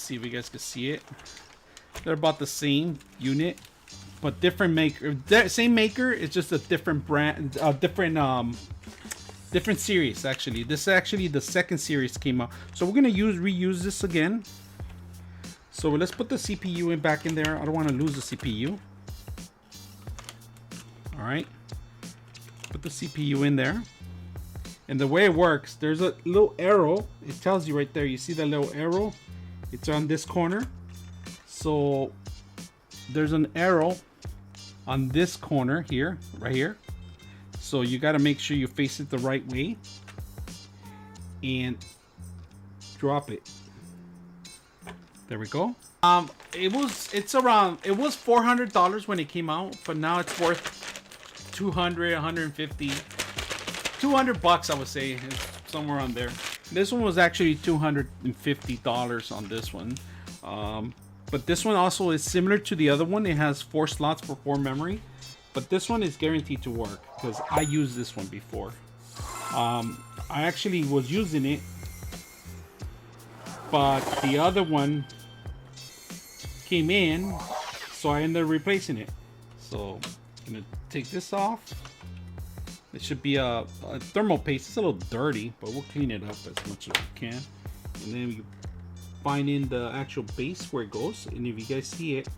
see if you guys can see it. They're about the same unit, but different maker. Same maker, it's just a different brand, different series. Actually, this is actually the second series came out. So we're gonna reuse this again. So let's put the CPU back in there. I don't want to lose the CPU. All right, put the CPU in there. And the way it works, there's a little arrow. It tells you right there. You see that little arrow? It's on this corner. So there's an arrow on this corner here, right here. So you got to make sure you face it the right way and drop it. There we go. It was $400 when it came out, but now it's worth 200, 150, 200 bucks, I would say. It's somewhere on there. This one was actually $250 on this one. But this one also is similar to the other one. It has 4 slots for 4 memory, but this one is guaranteed to work because I used this one before. I actually was using it, but the other one came in, so I ended up replacing it. So I'm gonna take this off. It should be a thermal paste. It's a little dirty, but we'll clean it up as much as we can. And then you find in the actual base where it goes, and if you guys see it,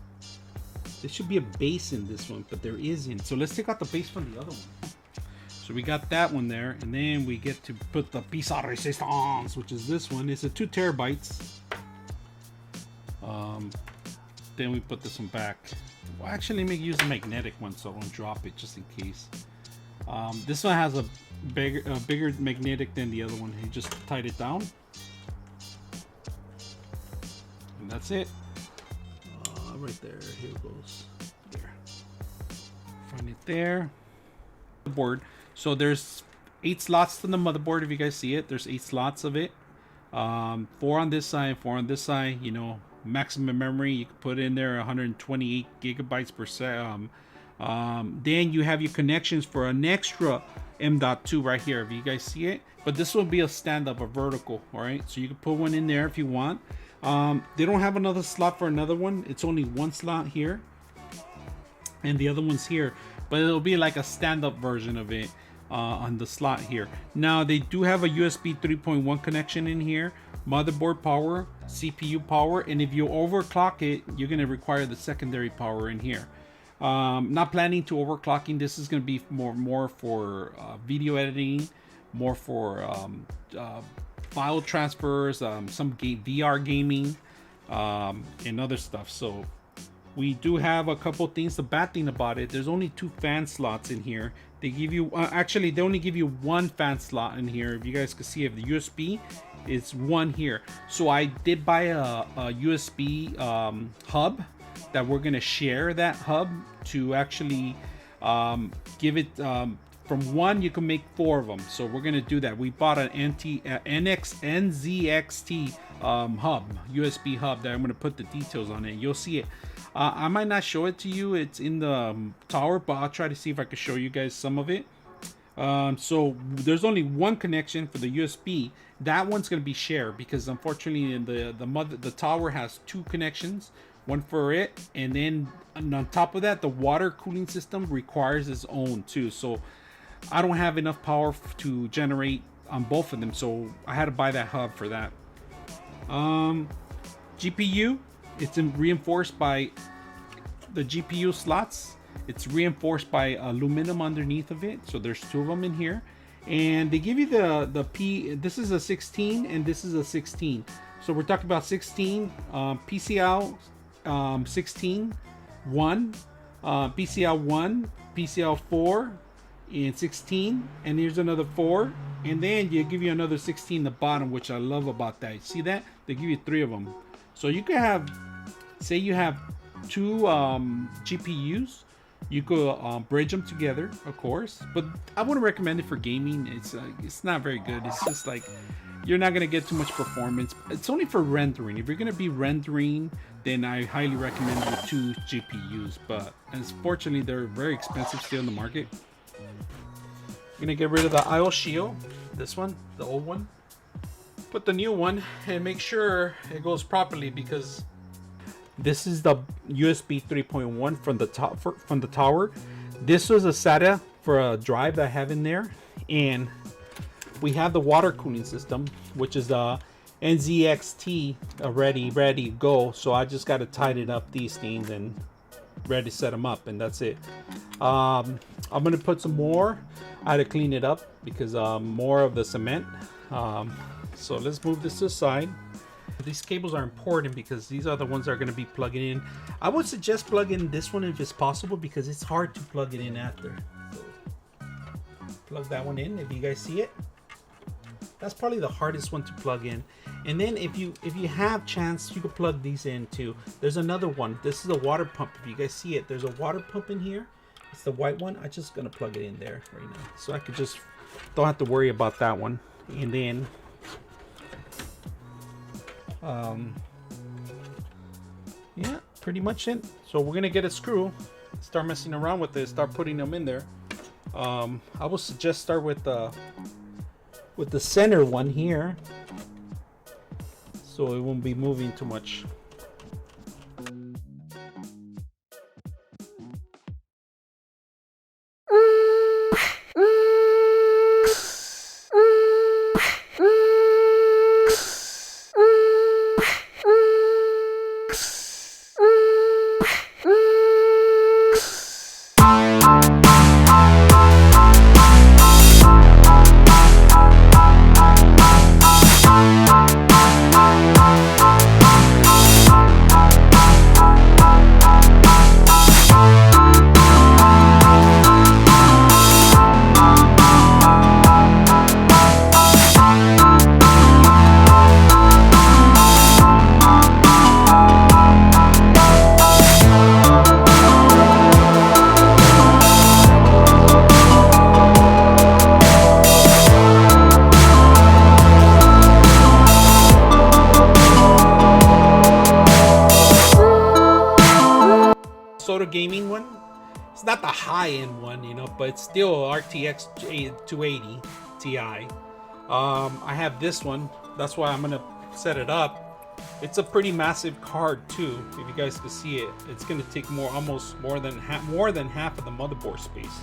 there should be a base in this one, but there isn't. So let's take out the base from the other one. So we got that one there, and then we get to put the piece de resistance, which is this one. It's a 2 terabytes. Then we put this one back. Well, actually, let me use the magnetic one so I won't drop it, just in case. This one has a bigger magnetic than the other one. He just tied it down. And that's it. Right there. Here it goes. There. Find it there. The board. So there's 8 slots to the motherboard. If you guys see it, there's 8 slots of it. 4 on this side, 4 on this side. You know, maximum memory. You can put in there 128 gigabytes per second. Then you have your connections for an extra M.2 right here. If you guys see it, but this will be a stand-up, a vertical. All right, so you can put one in there if you want. They don't have another slot for another one. It's only 1 slot here, and the other one's here. But it'll be like a stand-up version of it on the slot here. Now they do have a USB 3.1 connection in here. Motherboard power, CPU power, and if you overclock it, you're gonna require the secondary power in here. Not planning to overclocking. This is going to be more for video editing, more for file transfers, some VR gaming, and other stuff. So we do have a couple things. The bad thing about it, there's only 2 fan slots in here. They give you actually they only give you 1 fan slot in here. If you guys can see, if the USB is 1 here. So I did buy a USB hub that we're gonna share that hub to actually give it from 1 you can make 4 of them. So we're gonna do that. We bought an NZXT hub, USB hub, that I'm gonna put the details on it. You'll see it. I might not show it to you. It's in the tower, but I'll try to see if I can show you guys some of it. So there's only 1 connection for the USB. That one's gonna be shared because unfortunately in the tower has 2 connections. 1 for it, and then on top of that, the water cooling system requires its own too. So I don't have enough power to generate on both of them, so I had to buy that hub for that. GPU, it's reinforced by the GPU slots. It's reinforced by aluminum underneath of it. So there's 2 of them in here, and they give you the P. This is a 16, and this is a 16. So we're talking about 16 PCL. 16, 1, PCL 1, PCL 4, and 16, and here's another 4, and then you give you another 16 at the bottom, which I love about that. See that? They give you 3 of them. So you can have, say you have 2 GPUs, you could bridge them together, of course, but I wouldn't recommend it for gaming. It's not very good. It's just like, you're not going to get too much performance. It's only for rendering. If you're going to be rendering, then I highly recommend the 2 GPUs, but unfortunately they're very expensive still in the market. I'm going to get rid of the IO shield, this one, the old one. put the new one and make sure it goes properly, because this is the USB 3.1 from the top from the tower. This was a SATA for a drive that I have in there, and we have the water cooling system, which is a NZXT ready to go. So I just got to tighten up these things and ready to set them up, and that's it. I'm gonna put some more. I had to clean it up because more of the cement. So let's move this to the side. These cables are important because these are the ones that are going to be plugging in. I would suggest plugging this one if it's possible, because it's hard to plug it in after. So plug that one in if you guys see it. That's probably the hardest one to plug in. And then if you have chance, you could plug these in too. There's another one. This is a water pump. If you guys see it, there's a water pump in here. It's the white one. I'm just gonna plug it in there right now, so I could just don't have to worry about that one. And then yeah, pretty much it. So we're gonna get a screw, start messing around with it, start putting them in there. I would suggest start with the center one here, so it won't be moving too much. Gaming one. It's not the high-end one, you know, but it's still RTX 280 Ti. I have this one. That's why I'm gonna set it up. It's a pretty massive card too. If you guys can see it, it's gonna take almost more than half of the motherboard space.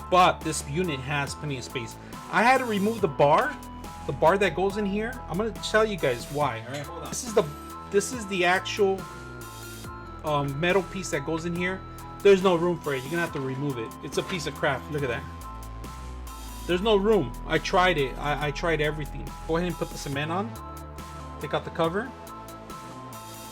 But this unit has plenty of space. I had to remove the bar that goes in here. I'm gonna tell you guys why. All right, hold on. This is the actual metal piece that goes in here. There's no room for it. You're gonna have to remove it. It's a piece of crap. Look at that. There's no room. I tried it. I tried everything. Go ahead and put the cement on. Take out the cover.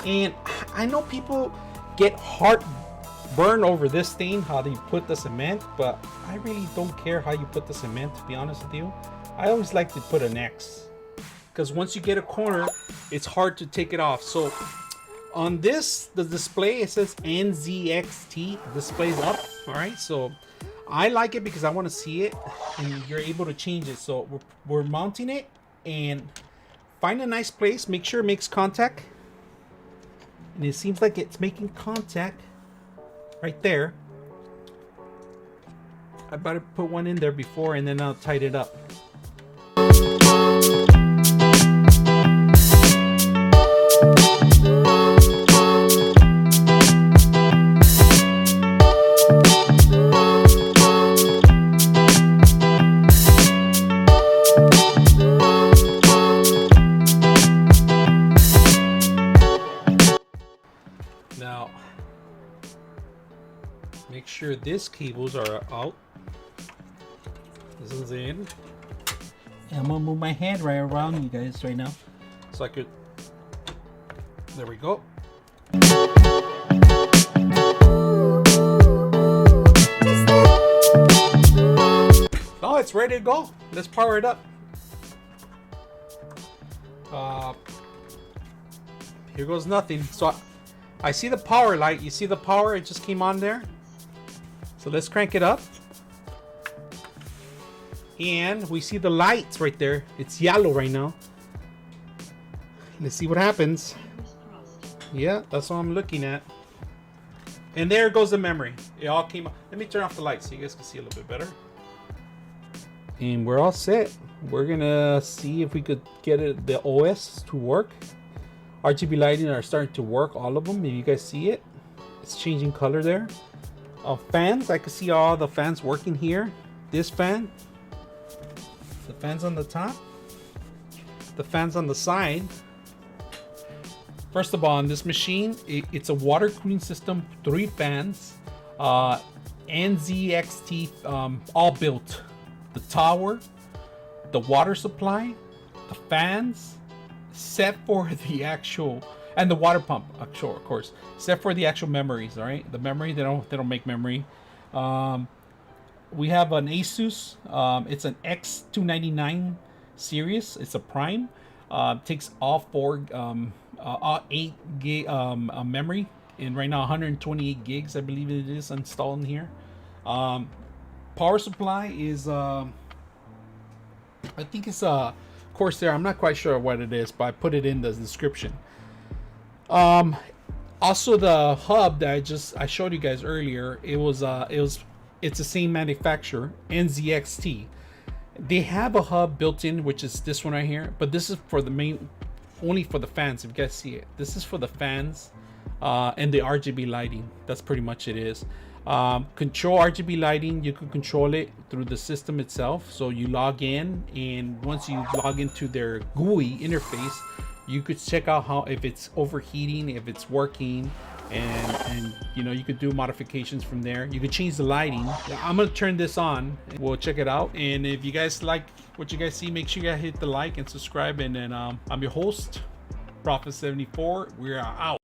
And I know people get heartburn over this thing, how they put the cement, but I really don't care how you put the cement, to be honest with you. I always like to put an X, because once you get a corner, it's hard to take it off. So on this, the display, it says NZXT, displays up. All right, so I like it because I want to see it, and you're able to change it. So we're mounting it, and find a nice place, make sure it makes contact, and it seems like it's making contact right there. I better put one in there before, and then I'll tighten it up. Now, make sure these cables are out. This is in. And I'm gonna move my hand right around you guys right now, so I could. There we go. Oh, it's ready to go. Let's power it up. Here goes nothing. So I see the power light. You see the power? It just came on there. So let's crank it up. And we see the lights right there. It's yellow right now. Let's see what happens. Yeah, that's what I'm looking at. And there goes the memory. It all came up. Let me turn off the lights so you guys can see a little bit better. And we're all set. We're gonna see if we could get the OS to work. RGB lighting are starting to work, all of them. If you guys see it, it's changing color there. Fans, I can see all the fans working here. This fan, the fans on the top, the fans on the side. First of all, on this machine, it's a water cooling system, 3 fans, NZXT, all built. The tower, the water supply, the fans, set for the actual, and the water pump, actual, of course, set for the actual memories. All right, the memory, they don't make memory. We have an ASUS. It's an X299 series. It's a Prime. Takes all 8 gig memory, and right now 128 gigs, I believe it is installed in here. Power supply is I think it's a Corsair. I'm not quite sure what it is, but I put it in the description. Also the hub that I showed you guys earlier, it's the same manufacturer, NZXT. They have a hub built in, which is this one right here, but this is for the only for the fans. If you guys see it, this is for the fans and the RGB lighting. That's pretty much it is. Control RGB lighting, you can control it through the system itself. So you log in, and once you log into their GUI interface, you could check out if it's overheating, if it's working, and you know, you could do modifications from there. You could change the lighting. I'm gonna turn this on. We'll check it out, and if you guys like what you guys see, make sure you guys hit the like and subscribe. And then I'm your host, Prophet 74. We are out.